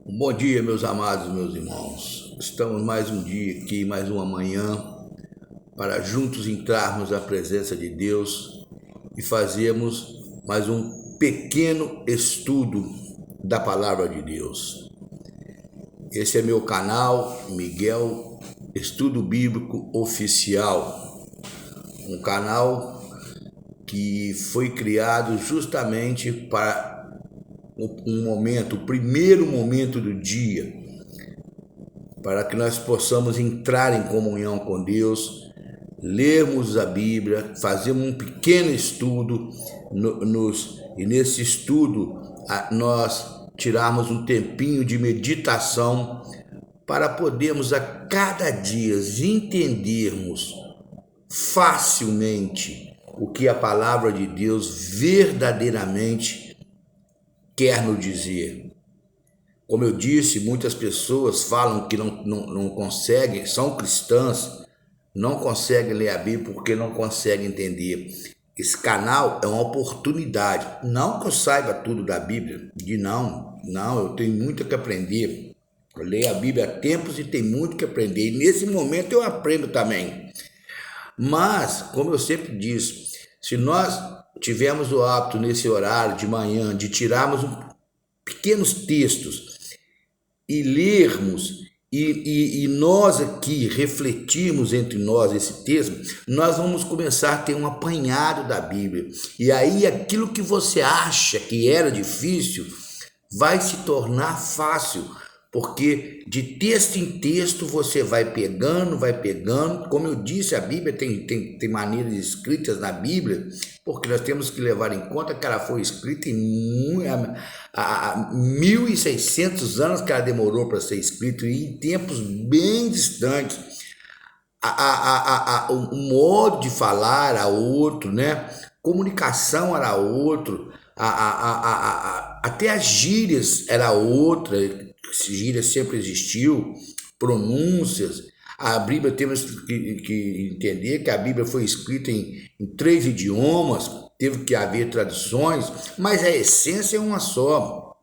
Um bom dia, meus amados, meus irmãos. Estamos mais um dia aqui, mais uma manhã, para juntos entrarmos na presença de Deus e fazermos mais um pequeno estudo da Palavra de Deus. Esse é meu canal, Miguel Estudo Bíblico Oficial, um canal que foi criado justamente para o primeiro momento do dia, para que nós possamos entrar em comunhão com Deus, lermos a Bíblia, fazermos um pequeno estudo, e nesse estudo nós tirarmos um tempinho de meditação para podermos a cada dia entendermos facilmente o que a palavra de Deus verdadeiramente quer nos dizer. Como eu disse, muitas pessoas falam que não conseguem, são cristãs, não conseguem ler a Bíblia porque não conseguem entender. Esse canal é uma oportunidade. Não que eu saiba tudo da Bíblia, não, eu tenho muito que aprender. Eu leio a Bíblia há tempos e tenho muito que aprender. E nesse momento eu aprendo também. Mas, como eu sempre disse, se nós tivermos o hábito nesse horário de manhã de tirarmos pequenos textos e lermos e nós aqui refletirmos entre nós esse texto, nós vamos começar a ter um apanhado da Bíblia. E aí aquilo que você acha que era difícil vai se tornar fácil, porque de texto em texto você vai pegando. Como eu disse, a Bíblia tem maneiras escritas na Bíblia, porque nós temos que levar em conta que ela foi escrita há 1.600 anos que ela demorou para ser escrita, e em tempos bem distantes. O modo de falar era outro, né? Comunicação era outro, até as gírias era outra. Gíria sempre existiu, pronúncias. A Bíblia temos que entender que a Bíblia foi escrita em 3 idiomas, teve que haver traduções, mas a essência é uma só.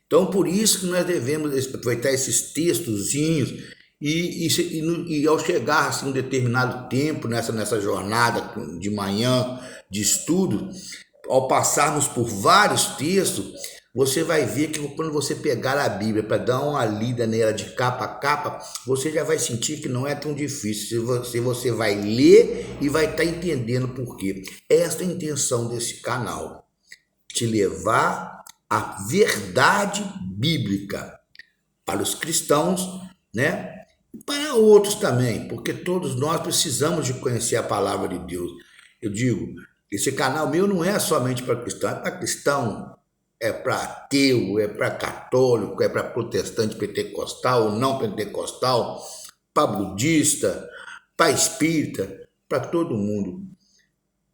Então, por isso que nós devemos aproveitar esses textozinhos e ao chegar assim, um determinado tempo nessa jornada de manhã de estudo, ao passarmos por vários textos, você vai ver que quando você pegar a Bíblia para dar uma lida nela de capa a capa, você já vai sentir que não é tão difícil. Se você vai ler e vai estar entendendo por quê. Esta é a intenção desse canal, te levar à verdade bíblica para os cristãos, né? E para outros também, porque todos nós precisamos de conhecer a palavra de Deus. Eu digo, esse canal meu não é somente para cristão, é para cristão, é para ateu, é para católico, é para protestante pentecostal ou não pentecostal, para budista, para espírita, para todo mundo.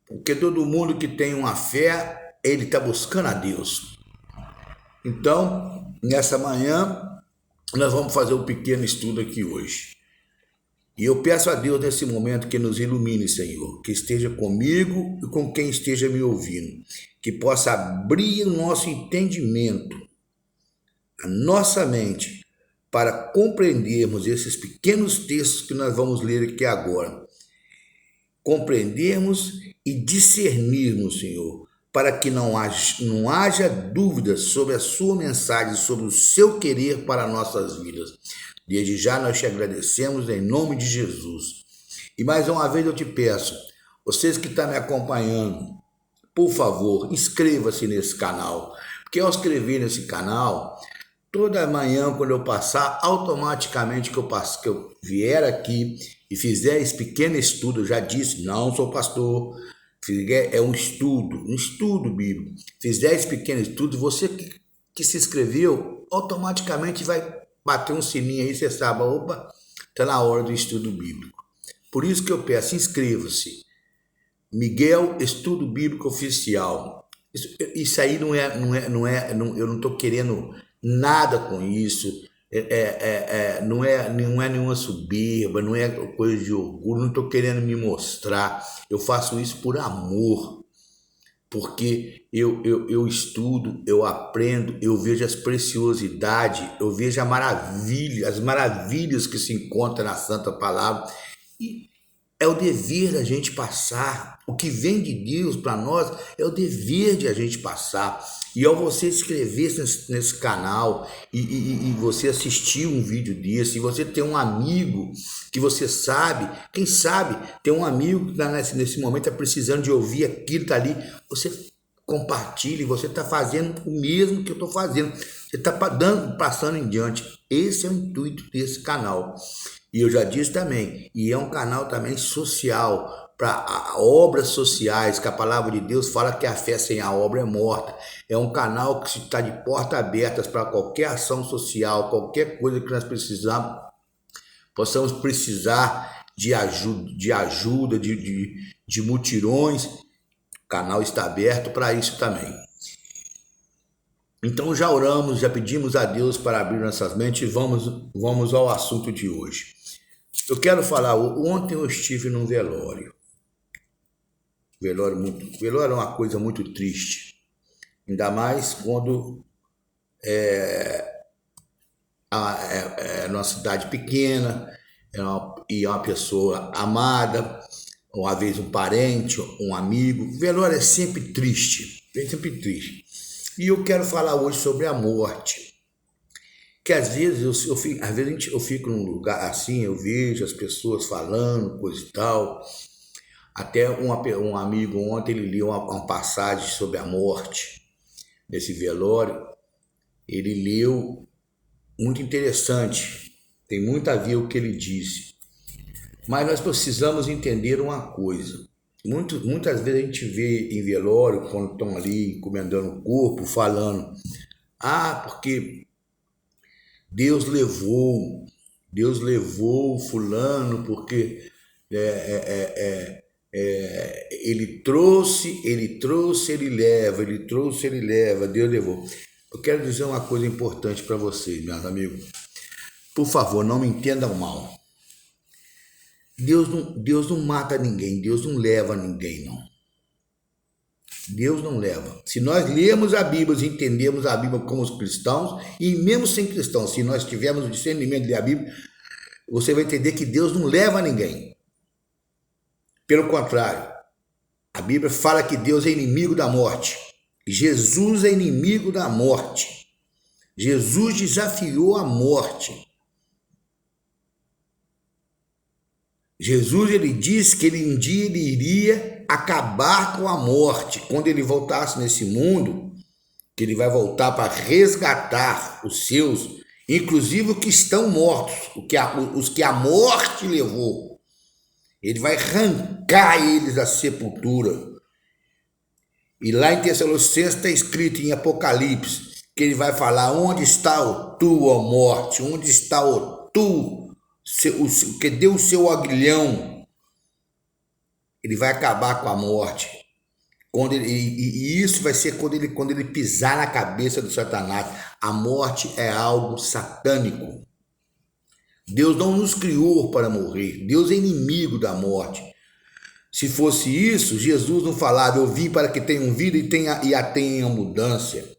Porque todo mundo que tem uma fé, ele está buscando a Deus. Então, nessa manhã, nós vamos fazer um pequeno estudo aqui hoje. E eu peço a Deus nesse momento que nos ilumine, Senhor, que esteja comigo e com quem esteja me ouvindo, que possa abrir o nosso entendimento, a nossa mente, para compreendermos esses pequenos textos que nós vamos ler aqui agora. Compreendermos e discernirmos, Senhor, para que não haja dúvidas sobre a sua mensagem, sobre o seu querer para nossas vidas. Desde já nós te agradecemos em nome de Jesus. E mais uma vez eu te peço, vocês que estão me acompanhando, por favor, inscreva-se nesse canal. Porque ao inscrever nesse canal, toda manhã quando eu passar, automaticamente que eu vier aqui e fizer esse pequeno estudo, eu já disse, não sou pastor, é um estudo bíblico. Fizer esse pequeno estudo, você que se inscreveu, automaticamente vai bater um sininho aí, você sabe, opa, está na hora do estudo bíblico. Por isso que eu peço, inscreva-se. Miguel Estudo Bíblico Oficial. Isso aí eu não estou querendo nada com isso. Não é nenhuma soberba, não é coisa de orgulho, não estou querendo me mostrar. Eu faço isso por amor. porque eu estudo, eu aprendo, eu vejo as preciosidades, eu vejo as maravilhas que se encontram na Santa Palavra. E é o dever da gente passar. O que vem de Deus para nós é o dever de a gente passar. E ao você inscrever-se nesse canal e você assistir um vídeo desse, e você ter um amigo que você sabe, quem sabe tem um amigo que nesse momento está precisando de ouvir aquilo, está ali, você compartilha, você está fazendo o mesmo que eu estou fazendo. Você está passando em diante. Esse é o intuito desse canal. E eu já disse também, e é um canal também social, para obras sociais, que a palavra de Deus fala que a fé sem a obra é morta. É um canal que está de portas abertas para qualquer ação social, qualquer coisa que nós possamos precisar de ajuda, de mutirões. O canal está aberto para isso também. Então já oramos, já pedimos a Deus para abrir nossas mentes e vamos ao assunto de hoje. Eu quero falar, ontem eu estive num velório. Velório é uma coisa muito triste, ainda mais quando é uma cidade pequena, e é uma pessoa amada, uma vez um parente, um amigo. Velório é sempre triste, E eu quero falar hoje sobre a morte. Que às vezes eu fico num lugar assim, eu vejo as pessoas falando, coisa e tal. Até um amigo ontem, ele leu uma passagem sobre a morte, nesse velório. Ele leu, muito interessante, tem muito a ver o que ele disse. Mas nós precisamos entender uma coisa. Muitas vezes a gente vê em velório, quando estão ali encomendando o corpo, falando, porque Deus levou fulano, porque ele trouxe, ele leva, Deus levou. Eu quero dizer uma coisa importante para vocês, meus amigos. Por favor, não me entendam mal. Deus não mata ninguém, Deus não leva ninguém, não. Deus não leva. Se nós lermos a Bíblia, entendemos a Bíblia como os cristãos, e mesmo sem cristãos, se nós tivermos o discernimento de ler a Bíblia, você vai entender que Deus não leva ninguém. Pelo contrário, a Bíblia fala que Deus é inimigo da morte. Jesus é inimigo da morte. Jesus desafiou a morte. Jesus, ele disse que um dia ele iria acabar com a morte. Quando ele voltasse nesse mundo, que ele vai voltar para resgatar os seus, inclusive os que estão mortos, os que a morte levou. Ele vai arrancar eles da sepultura. E lá em Tessalonicenses está escrito em Apocalipse, que ele vai falar, onde está o tu, ó morte? Onde está o tu, que deu o seu aguilhão? Ele vai acabar com a morte. E isso vai ser quando ele pisar na cabeça do Satanás. A morte é algo satânico. Deus não nos criou para morrer. Deus é inimigo da morte. Se fosse isso, Jesus não falava, eu vim para que tenham vida e a tenham abundância.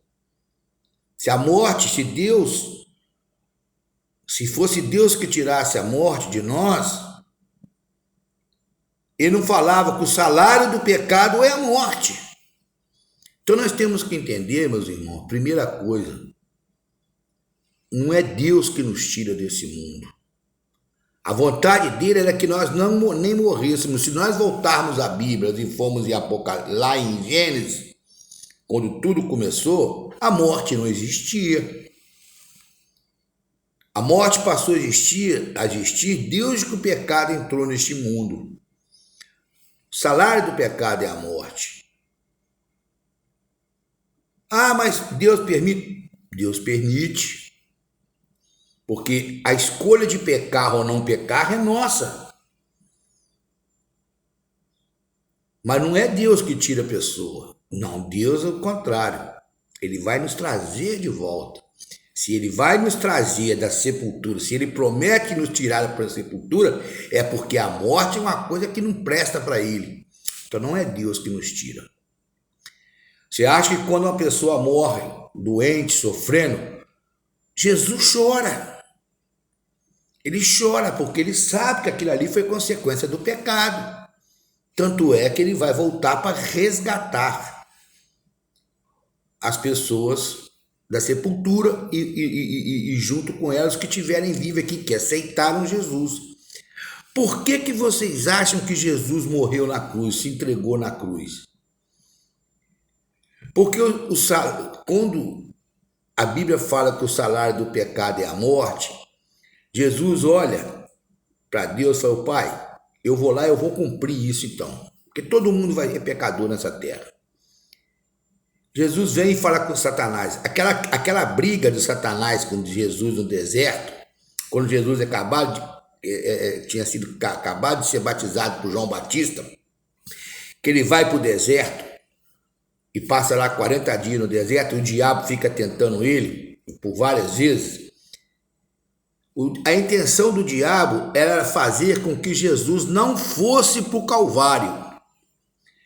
Se fosse Deus que tirasse a morte de nós, ele não falava que o salário do pecado é a morte. Então nós temos que entender, meus irmãos, primeira coisa, não é Deus que nos tira desse mundo. A vontade dele era que nós nem morrêssemos. Se nós voltarmos à Bíblia e formos em Apocalipse, lá em Gênesis, quando tudo começou, a morte não existia. A morte passou a existir desde que o pecado entrou neste mundo. O salário do pecado é a morte. Mas Deus permite? Deus permite. Porque a escolha de pecar ou não pecar é nossa. Mas não é Deus que tira a pessoa. Não, Deus é o contrário. Ele vai nos trazer de volta. Se ele vai nos trazer da sepultura, se ele promete nos tirar para a sepultura, é porque a morte é uma coisa que não presta para ele. Então não é Deus que nos tira. Você acha que quando uma pessoa morre, doente, sofrendo, Jesus chora. Ele chora porque ele sabe que aquilo ali foi consequência do pecado. Tanto é que ele vai voltar para resgatar as pessoas da sepultura e junto com elas que tiverem vivo aqui, que aceitaram Jesus. Por que vocês acham que Jesus morreu na cruz, se entregou na cruz? Porque quando a Bíblia fala que o salário do pecado é a morte, Jesus olha para Deus e fala: Pai, eu vou lá, eu vou cumprir isso então. Porque todo mundo vai ser pecador nessa terra. Jesus vem e fala com Satanás. Aquela briga de Satanás com Jesus no deserto, quando Jesus tinha acabado de ser batizado por João Batista, que ele vai para o deserto e passa lá 40 dias no deserto, e o diabo fica tentando ele por várias vezes. A intenção do diabo era fazer com que Jesus não fosse para o Calvário.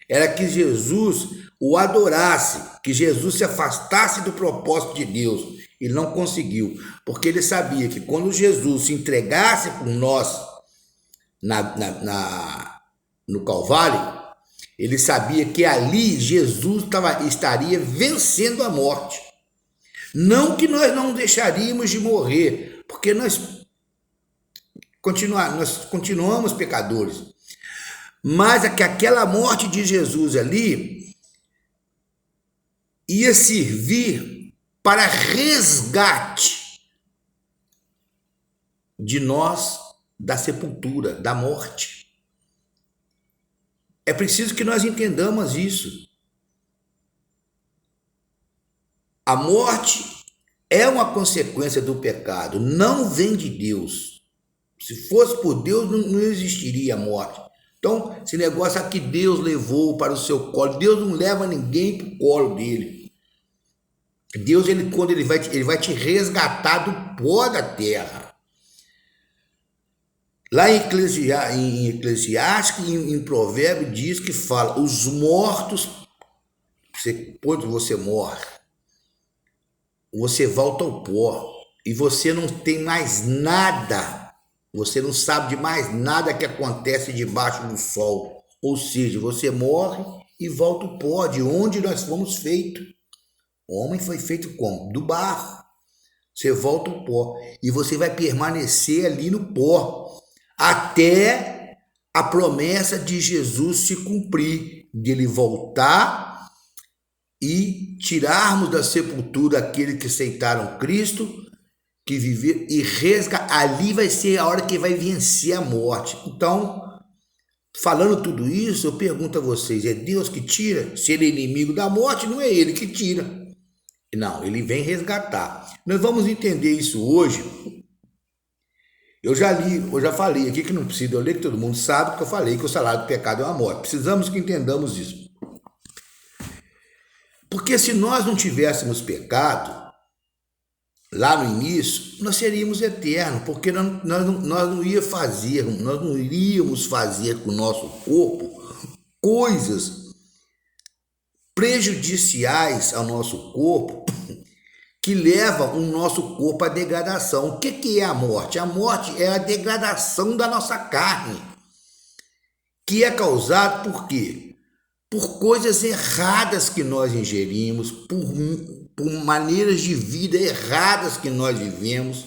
Era que Jesus o adorasse, que Jesus se afastasse do propósito de Deus. Ele não conseguiu, porque ele sabia que quando Jesus se entregasse por nós no Calvário, ele sabia que ali Jesus estaria vencendo a morte. Não que nós não deixaríamos de morrer, porque nós continuamos pecadores. Mas que aquela morte de Jesus ali ia servir para resgate de nós da sepultura, da morte. É preciso que nós entendamos isso. A morte é uma consequência do pecado, não vem de Deus. Se fosse por Deus, não existiria a morte. Então, esse negócio aqui Deus levou para o seu colo, Deus não leva ninguém para o colo dele. Deus, quando ele vai te resgatar do pó da terra. Lá em Eclesiastes, em Provérbio, diz que fala, os mortos, quando você morre, você volta ao pó e você não tem mais nada. Você não sabe de mais nada que acontece debaixo do sol. Ou seja, você morre e volta ao pó, de onde nós fomos feitos. O homem foi feito como? Do barro. Você volta ao pó. E você vai permanecer ali no pó. Até a promessa de Jesus se cumprir. De ele voltar e tirarmos da sepultura aqueles que aceitaram Cristo, que viver e resgatar, ali vai ser a hora que vai vencer a morte. Então, falando tudo isso, eu pergunto a vocês, é Deus que tira? Se ele é inimigo da morte, não é ele que tira. Não, ele vem resgatar. Nós vamos entender isso hoje. Eu já falei aqui que não precisa eu ler, que todo mundo sabe que eu falei que o salário do pecado é uma morte. Precisamos que entendamos isso. Porque se nós não tivéssemos pecado, lá no início, nós seríamos eternos, porque nós não iríamos fazer com o nosso corpo coisas prejudiciais ao nosso corpo que levam o nosso corpo à degradação. O que é a morte? A morte é a degradação da nossa carne, que é causada por quê? Por coisas erradas que nós ingerimos, por maneiras de vida erradas que nós vivemos.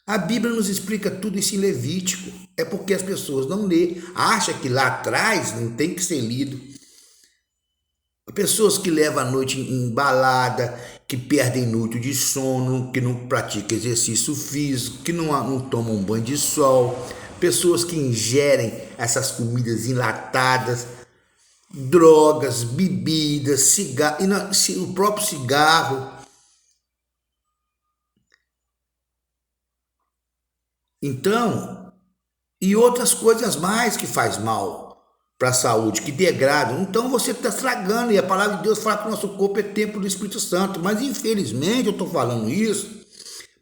A Bíblia nos explica tudo isso em Levítico. É porque as pessoas não lêem, acham que lá atrás não tem que ser lido. Pessoas que levam a noite em balada, que perdem noite de sono, que não praticam exercício físico, que não tomam banho de sol, pessoas que ingerem essas comidas enlatadas, drogas, bebidas, cigarro, o próprio cigarro. Então, e outras coisas mais que faz mal para a saúde, que degradam. Então você está estragando, e a palavra de Deus fala que o nosso corpo é templo do Espírito Santo. Mas infelizmente eu estou falando isso,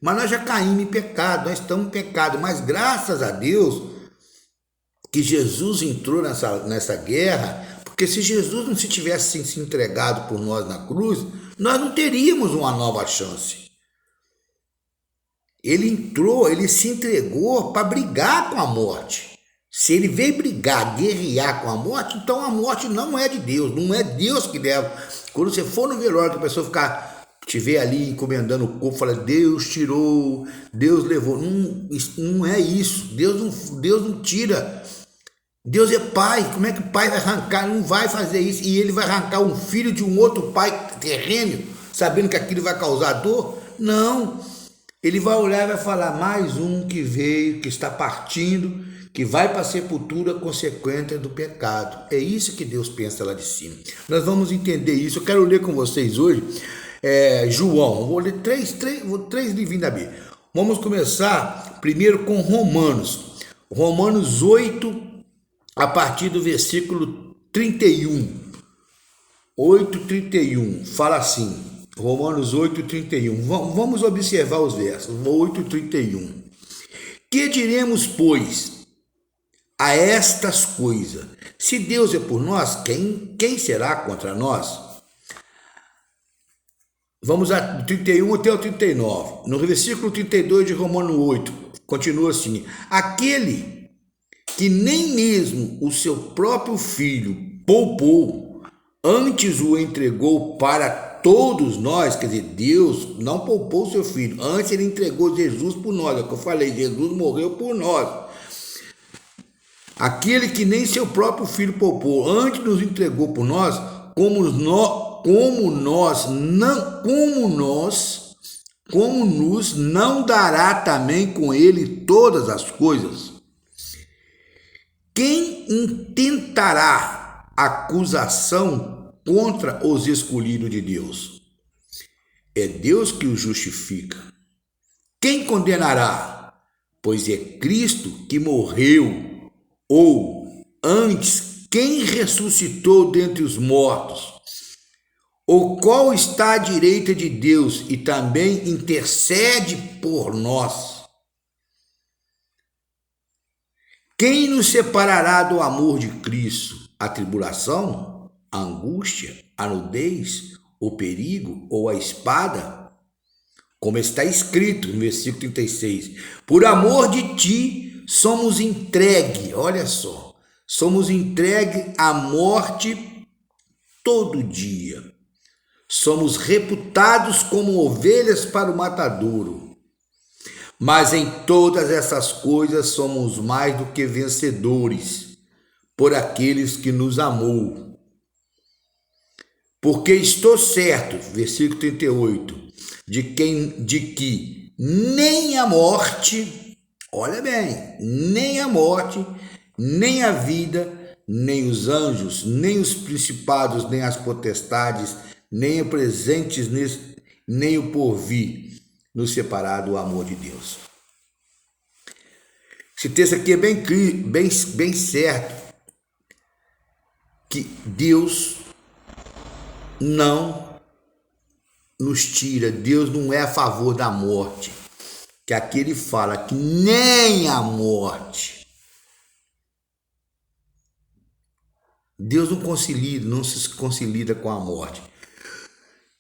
mas nós já caímos em pecado, nós estamos em pecado. Mas graças a Deus que Jesus entrou nessa guerra, Porque se Jesus não se tivesse se entregado por nós na cruz, nós não teríamos uma nova chance. Ele entrou, ele se entregou para brigar com a morte. Se ele veio brigar, guerrear com a morte, então a morte não é de Deus, não é Deus que leva. Quando você for no velório, que a pessoa estiver ali encomendando o corpo, fala, Deus tirou, Deus levou. Não é isso, Deus não tira. Deus é pai, como é que o pai vai arrancar? Não vai fazer isso, e ele vai arrancar um filho de um outro pai terreno, sabendo que aquilo vai causar dor? Não, ele vai olhar e vai falar, mais um que veio, que está partindo, que vai para a sepultura consequência do pecado. É isso que Deus pensa lá de cima. Nós vamos entender isso. Eu quero ler com vocês hoje João. Vou ler três livrinhos da Bíblia. Vamos começar primeiro com Romanos. Romanos 8, a partir do versículo 31. 8:31. Fala assim. Romanos 8:31. Vamos observar os versos. 8:31. Que diremos, pois, a estas coisas? Se Deus é por nós, quem será contra nós? Vamos a 31 até o 39. No versículo 32 de Romanos 8, continua assim: aquele que nem mesmo o seu próprio filho poupou, antes o entregou para todos nós. Quer dizer, Deus não poupou o seu filho, antes ele entregou Jesus por nós. É o que eu falei, Jesus morreu por nós. Aquele que nem seu próprio filho poupou, antes nos entregou por nós, como nos não dará também com ele todas as coisas? Quem intentará acusação contra os escolhidos de Deus? É Deus que os justifica. Quem condenará? Pois é Cristo que morreu, ou antes, quem ressuscitou dentre os mortos, o qual está à direita de Deus e também intercede por nós. Quem nos separará do amor de Cristo? A tribulação, a angústia, a nudez, o perigo ou a espada? Como está escrito no versículo 36, por amor de ti somos entregue, olha só, somos entregue à morte todo dia. Somos reputados como ovelhas para o matadouro. Mas em todas essas coisas somos mais do que vencedores por aqueles que nos amou. Porque estou certo, versículo 38, de que nem a morte, olha bem, nem a morte, nem a vida, nem os anjos, nem os principados, nem as potestades, nem o presentes, nem o porvir, nos separar do amor de Deus. Esse texto aqui é bem certo, que Deus não nos tira, Deus não é a favor da morte, que aqui ele fala que nem a morte. Deus não se concilia com a morte.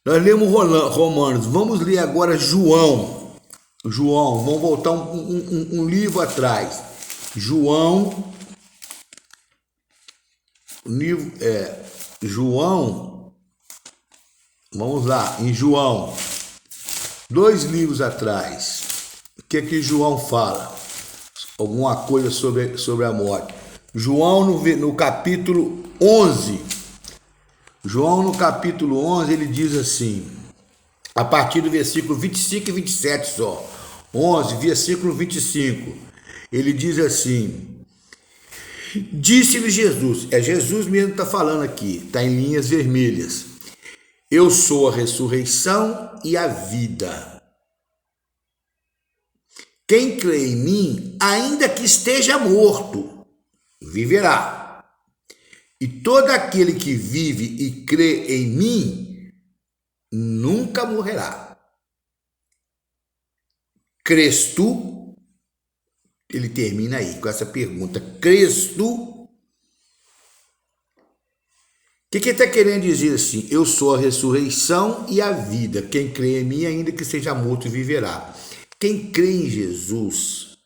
Nós lemos Romanos, vamos ler agora João, vamos voltar um livro atrás. João, vamos lá, em João, 2 livros atrás, o que João fala? Alguma coisa sobre a morte. João no capítulo 11, ele diz assim, a partir do versículo 25 e 27 só, 11, versículo 25, ele diz assim, disse-lhe Jesus, é Jesus mesmo que está falando aqui, está em linhas vermelhas, eu sou a ressurreição e a vida. Quem crê em mim, ainda que esteja morto, viverá. E todo aquele que vive e crê em mim, nunca morrerá. Crês tu? Ele termina aí com essa pergunta. Crês tu? que ele está querendo dizer assim? Eu sou a ressurreição e a vida. Quem crê em mim, ainda que seja morto, viverá. Quem crê em Jesus,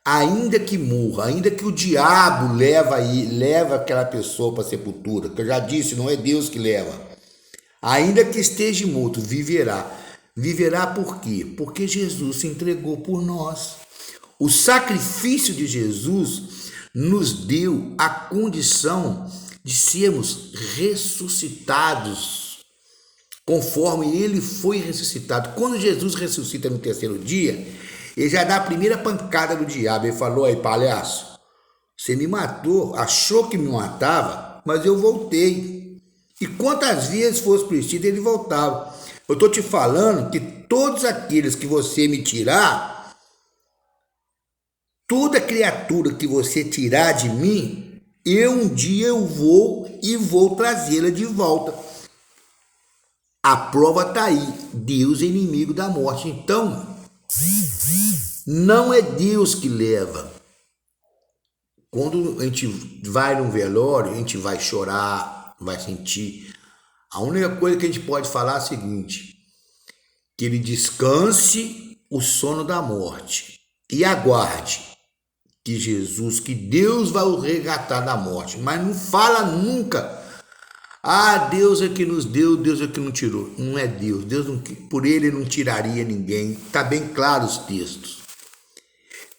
ainda que morra, ainda que o diabo leva aquela pessoa para a sepultura, que eu já disse, não é Deus que leva. Ainda que esteja morto, viverá. Viverá por quê? Porque Jesus se entregou por nós. O sacrifício de Jesus nos deu a condição de sermos ressuscitados, conforme ele foi ressuscitado. Quando Jesus ressuscita no terceiro dia, ele já dá a primeira pancada do diabo. Ele falou: aí, palhaço, você me matou, achou que me matava, mas eu voltei. E quantas vezes fosse preciso, ele voltava. Eu estou te falando que todos aqueles que você me tirar, toda criatura que você tirar de mim, um dia eu vou trazê-la de volta. A prova está aí. Deus é inimigo da morte. Então, não é Deus que leva. Quando a gente vai num velório, a gente vai chorar, vai sentir. A única coisa que a gente pode falar é a seguinte: que ele descanse o sono da morte e aguarde que Jesus, que Deus vai o resgatar da morte. Mas não fala nunca: ah, Deus é que nos deu, Deus é que não tirou. Não é Deus. Deus não, por ele não tiraria ninguém. Está bem claro os textos.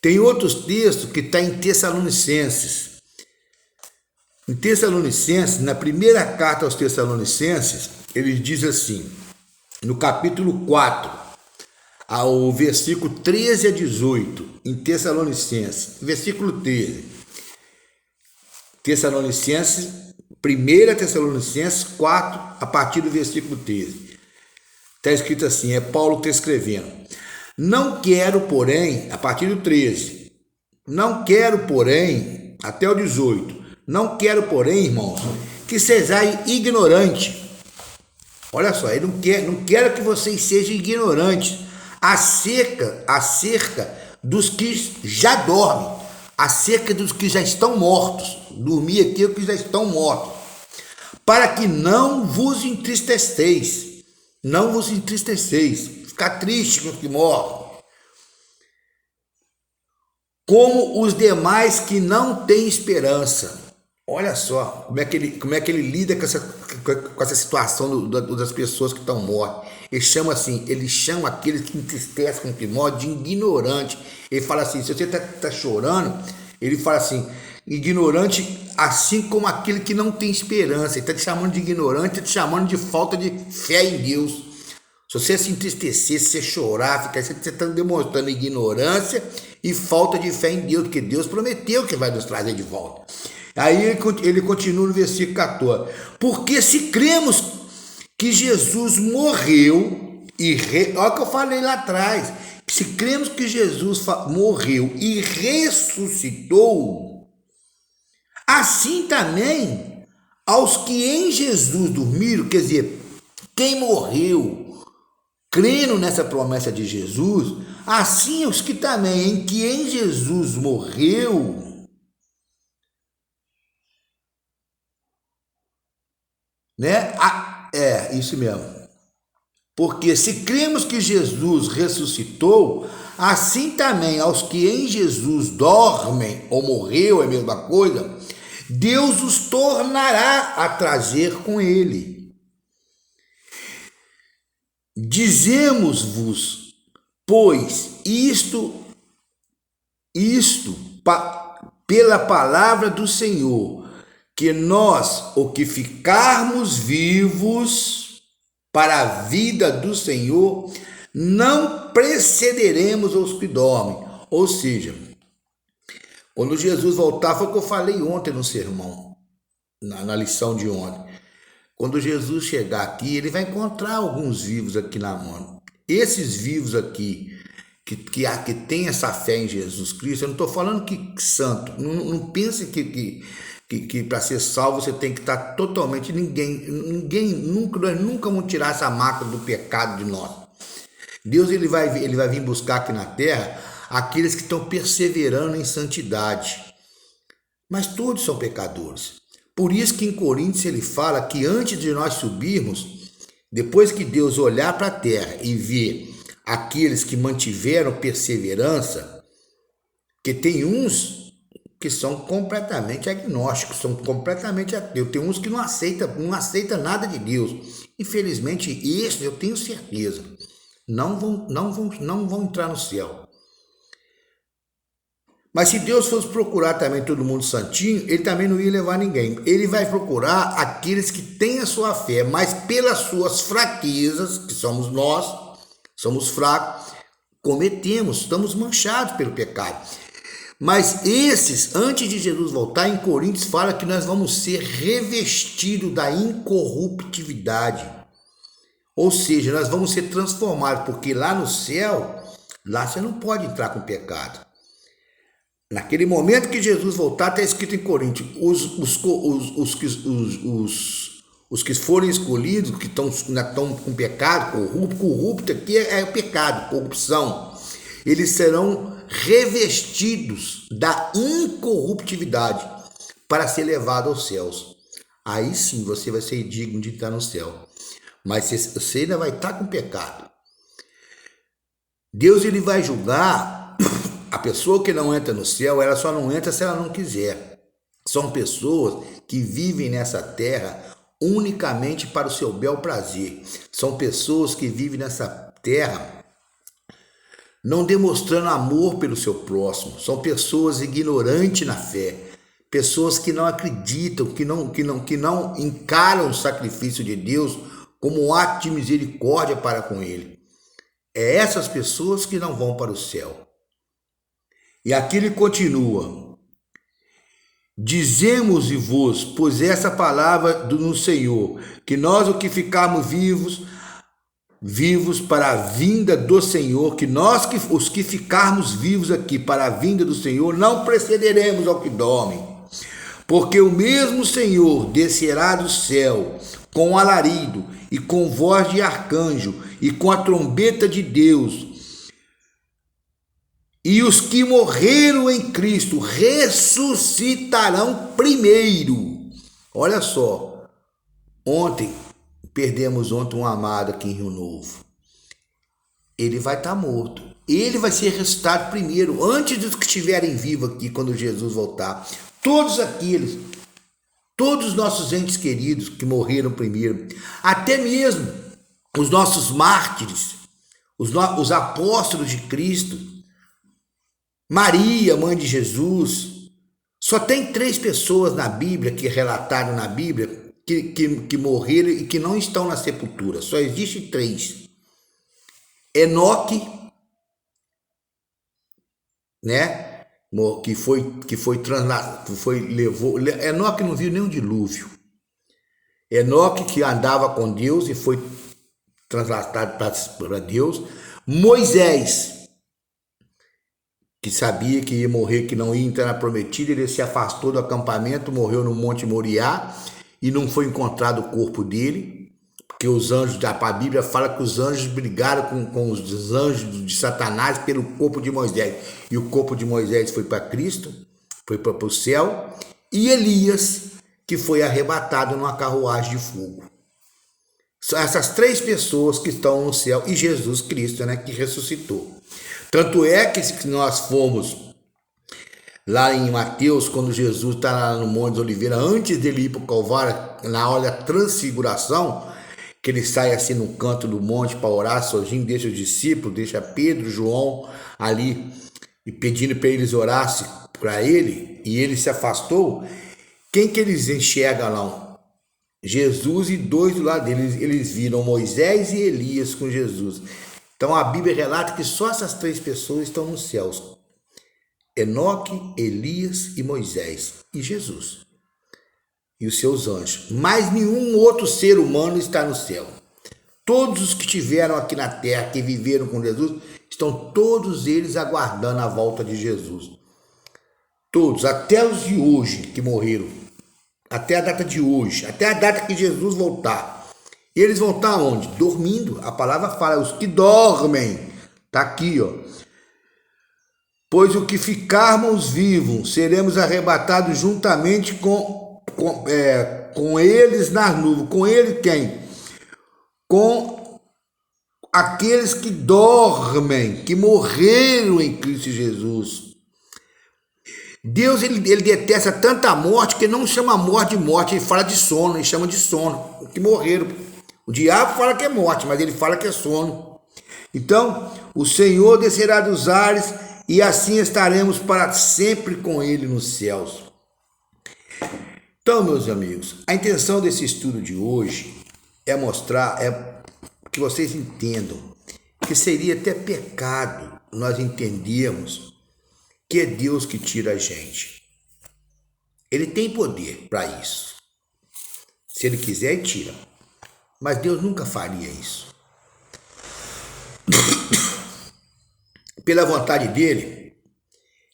Tem outros textos que está em Tessalonicenses. Em Tessalonicenses, na primeira carta aos Tessalonicenses, ele diz assim, no capítulo 4, ao versículo 13 a 18, em Tessalonicenses, versículo 13. Tessalonicenses, 1 Tessalonicenses 4, a partir do versículo 13. Está escrito assim, é Paulo que está escrevendo. Não quero, porém, a partir do 13, não quero, porém, até o 18, não quero, porém, irmãos, que sejais ignorante. Olha só, ele não quero que vocês sejam ignorantes acerca dos que já dormem, acerca dos que já estão mortos. Dormir aqui os que já estão mortos, para que não vos entristeceis, ficar triste com os que morrem, como os demais que não têm esperança. Olha só como é que ele lida com essa situação das pessoas que estão mortas. Ele chama aqueles que entristecem com o que morre de ignorante. Ele fala assim, se você está chorando, ele fala assim, ignorante assim como aquele que não tem esperança. Ele está te chamando de ignorante, está te chamando de falta de fé em Deus. Se você se entristecer, se você chorar, você está demonstrando ignorância e falta de fé em Deus, porque Deus prometeu que vai nos trazer de volta. Aí ele continua no versículo 14. Porque se cremos que Jesus morreu olha o que eu falei lá atrás. Se cremos que Jesus morreu e ressuscitou, assim também aos que em Jesus dormiram, quer dizer, quem morreu crendo nessa promessa de Jesus, assim os que também que em Jesus morreu, né? Isso mesmo. Porque se cremos que Jesus ressuscitou, assim também aos que em Jesus dormem ou morreu, é a mesma coisa, Deus os tornará a trazer com ele. Dizemos-vos, pois, isto pela palavra do Senhor, que nós, o que ficarmos vivos para a vida do Senhor, não precederemos os que dormem. Ou seja, quando Jesus voltar, foi o que eu falei ontem no sermão, na lição de ontem. Quando Jesus chegar aqui, ele vai encontrar alguns vivos aqui na mão. Esses vivos aqui, que tem essa fé em Jesus Cristo, eu não estou falando que santo, não pense que para ser salvo você tem que estar totalmente, nós nunca vamos tirar essa marca do pecado de nós. Deus ele vai vir buscar aqui na terra aqueles que estão perseverando em santidade. Mas todos são pecadores. Por isso que em Coríntios ele fala que antes de nós subirmos, depois que Deus olhar para a terra e ver aqueles que mantiveram perseverança, que tem uns que são completamente agnósticos, são completamente ateus, tem uns que não aceita nada de Deus. Infelizmente, esses eu tenho certeza, não vão entrar no céu. Mas se Deus fosse procurar também todo mundo santinho, ele também não ia levar ninguém. Ele vai procurar aqueles que têm a sua fé, mas pelas suas fraquezas, que somos nós, somos fracos, cometemos, estamos manchados pelo pecado. Mas esses, antes de Jesus voltar, em Coríntios fala que nós vamos ser revestidos da incorruptividade. Ou seja, nós vamos ser transformados, porque lá no céu, lá você não pode entrar com pecado. Naquele momento que Jesus voltar, está escrito em Coríntios, os que forem escolhidos, que estão com pecado, corrupto aqui é pecado, corrupção, eles serão revestidos da incorruptividade para ser levado aos céus. Aí sim você vai ser digno de estar no céu. Mas você ainda vai estar com pecado. Deus ele vai julgar a pessoa que não entra no céu, ela só não entra se ela não quiser. São pessoas que vivem nessa terra unicamente para o seu bel prazer. São pessoas que vivem nessa terra não demonstrando amor pelo seu próximo. São pessoas ignorantes na fé, pessoas que não acreditam, que não encaram o sacrifício de Deus como um ato de misericórdia para com ele. É essas pessoas que não vão para o céu. E aqui ele continua: dizemos-vos, pois essa palavra no Senhor, que nós, o que ficarmos vivos para a vinda do Senhor, que nós, os que ficarmos vivos aqui para a vinda do Senhor, não precederemos ao que dorme. Porque o mesmo Senhor descerá do céu com alarido e com voz de arcanjo e com a trombeta de Deus. E os que morreram em Cristo ressuscitarão primeiro. Olha só, perdemos um amado aqui em Rio Novo. Ele vai estar morto. Ele vai ser ressuscitado primeiro, antes dos que estiverem vivos aqui quando Jesus voltar. Todos aqueles, todos os nossos entes queridos que morreram primeiro, até mesmo os nossos mártires, os apóstolos de Cristo, Maria, mãe de Jesus. Só tem 3 pessoas na Bíblia, que relataram na Bíblia, que morreram e que não estão na sepultura. Só existe 3. Enoque, né? Enoque não viu nem um dilúvio. Enoque, que andava com Deus e foi translatado para Deus. Moisés, que sabia que ia morrer, que não ia entrar na prometida, ele se afastou do acampamento, morreu no Monte Moriá e não foi encontrado o corpo dele, porque os anjos, a Bíblia fala que os anjos brigaram com os anjos de Satanás pelo corpo de Moisés, e o corpo de Moisés foi para Cristo, foi para o céu, e Elias, que foi arrebatado numa carruagem de fogo. São essas 3 pessoas que estão no céu, e Jesus Cristo, né, que ressuscitou. Tanto é que nós fomos lá em Mateus, quando Jesus está lá no Monte de Oliveira, antes dele ir para o Calvário, na hora da transfiguração, que ele sai assim no canto do monte para orar sozinho, deixa os discípulos, deixa Pedro, João ali, e pedindo para eles orassem para ele, e ele se afastou. Quem que eles enxergam lá? Jesus e 2 do lado deles. Eles viram Moisés e Elias com Jesus. Então a Bíblia relata que só essas 3 pessoas estão nos céus: Enoque, Elias e Moisés, e Jesus e os seus anjos. Mas nenhum outro ser humano está no céu. Todos os que estiveram aqui na terra, que viveram com Jesus, estão todos eles aguardando a volta de Jesus. Todos, até os de hoje que morreram, até a data de hoje, até a data que Jesus voltar. E eles vão estar onde? Dormindo. A palavra fala, os que dormem. Está aqui, ó. Pois o que ficarmos vivos, seremos arrebatados juntamente com com eles nas nuvens. Com ele quem? Com aqueles que dormem, que morreram em Cristo Jesus. Deus ele detesta tanta morte que ele não chama a morte de morte, ele fala de sono, ele chama de sono, que morreram. O diabo fala que é morte, mas ele fala que é sono. Então, o Senhor descerá dos ares e assim estaremos para sempre com ele nos céus. Então, meus amigos, a intenção desse estudo de hoje é mostrar, que vocês entendam que seria até pecado nós entendermos que é Deus que tira a gente. Ele tem poder para isso. Se ele quiser, ele tira. Mas Deus nunca faria isso. Pela vontade dele,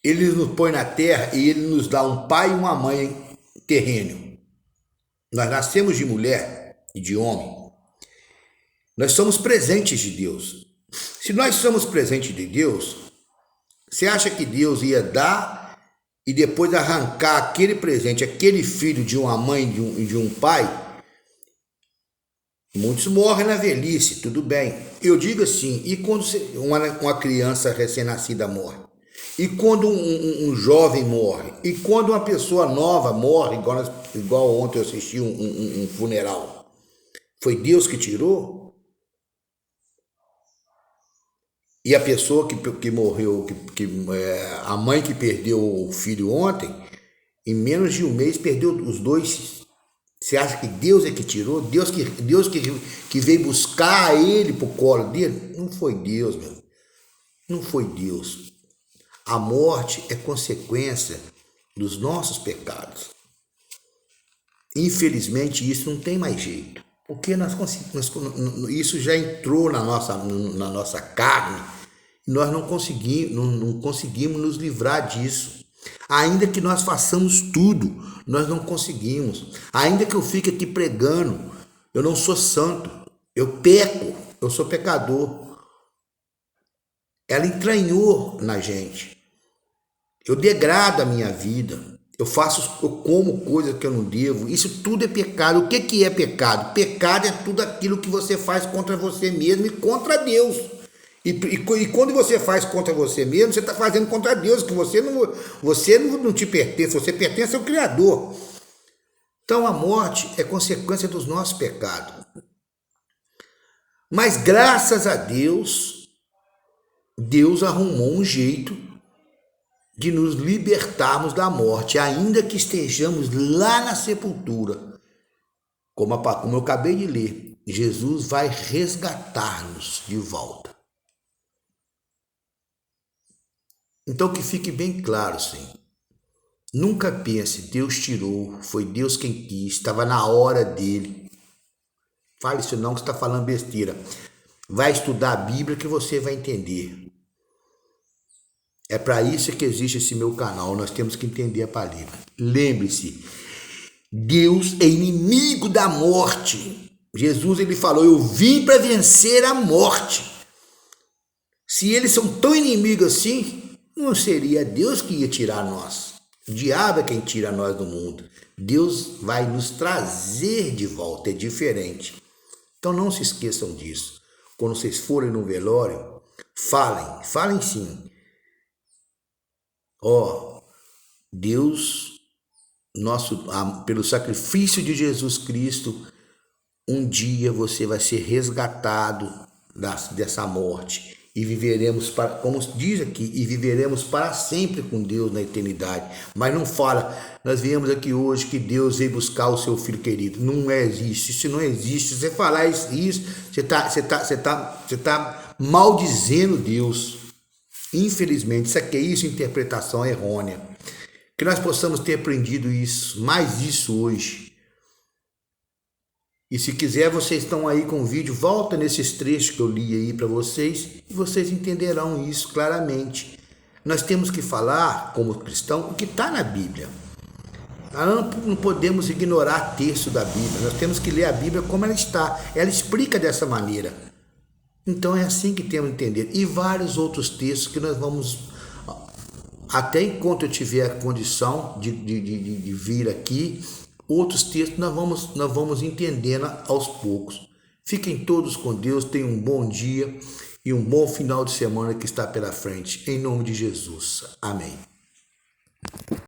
ele nos põe na terra e ele nos dá um pai e uma mãe terreno. Nós nascemos de mulher e de homem. Nós somos presentes de Deus. Se nós somos presentes de Deus, você acha que Deus ia dar e depois arrancar aquele presente, aquele filho de uma mãe e de um pai? Muitos morrem na velhice, tudo bem. Eu digo assim, e quando uma criança recém-nascida morre? E quando um jovem morre? E quando uma pessoa nova morre, igual ontem eu assisti um funeral? Foi Deus que tirou? E a pessoa que morreu, a mãe que perdeu o filho ontem, em menos de um mês perdeu os dois. Você acha que Deus é que tirou? Deus que veio buscar ele pro colo dele? Não foi Deus, meu. Não foi Deus. A morte é consequência dos nossos pecados. Infelizmente, isso não tem mais jeito. Porque isso já entrou na nossa carne e nós não conseguimos nos livrar disso. Ainda que nós façamos tudo, nós não conseguimos. Ainda que eu fique aqui pregando, eu não sou santo, eu peco, eu sou pecador. Ela entranhou na gente. Eu degrado a minha vida. Eu como coisas que eu não devo. Isso tudo é pecado. O que é pecado? Pecado é tudo aquilo que você faz contra você mesmo e contra Deus. E quando você faz contra você mesmo, você está fazendo contra Deus, que você não te pertence, você pertence ao Criador. Então a morte é consequência dos nossos pecados. Mas graças a Deus, Deus arrumou um jeito de nos libertarmos da morte, ainda que estejamos lá na sepultura. Como eu acabei de ler, Jesus vai resgatar-nos de volta. Então que fique bem claro, sim. Nunca pense, Deus tirou, foi Deus quem quis, estava na hora dele. Fale isso não, que você está falando besteira. Vai estudar a Bíblia que você vai entender. É para isso que existe esse meu canal, nós temos que entender a palavra. Lembre-se, Deus é inimigo da morte. Jesus ele falou, eu vim para vencer a morte. Se eles são tão inimigos assim, não seria Deus que ia tirar nós. O diabo é quem tira nós do mundo. Deus vai nos trazer de volta, é diferente. Então não se esqueçam disso. Quando vocês forem no velório, falem sim. Deus, pelo sacrifício de Jesus Cristo, um dia você vai ser resgatado dessa morte. E viveremos, como diz aqui, e viveremos para sempre com Deus na eternidade. Mas não fala, nós viemos aqui hoje que Deus veio buscar o seu filho querido. Não existe, isso não existe. Você falar isso, você tá maldizendo Deus. Infelizmente, isso é interpretação errônea. Que nós possamos ter aprendido mais isso hoje. E se quiser, vocês estão aí com o vídeo, volta nesses trechos que eu li aí para vocês e vocês entenderão isso claramente. Nós temos que falar, como cristão, o que está na Bíblia. Nós não podemos ignorar texto da Bíblia, nós temos que ler a Bíblia como ela está. Ela explica dessa maneira. Então é assim que temos que entender. E vários outros textos que nós vamos, até enquanto eu tiver a condição de vir aqui, outros textos nós vamos entendendo aos poucos. Fiquem todos com Deus, tenham um bom dia e um bom final de semana que está pela frente. Em nome de Jesus. Amém.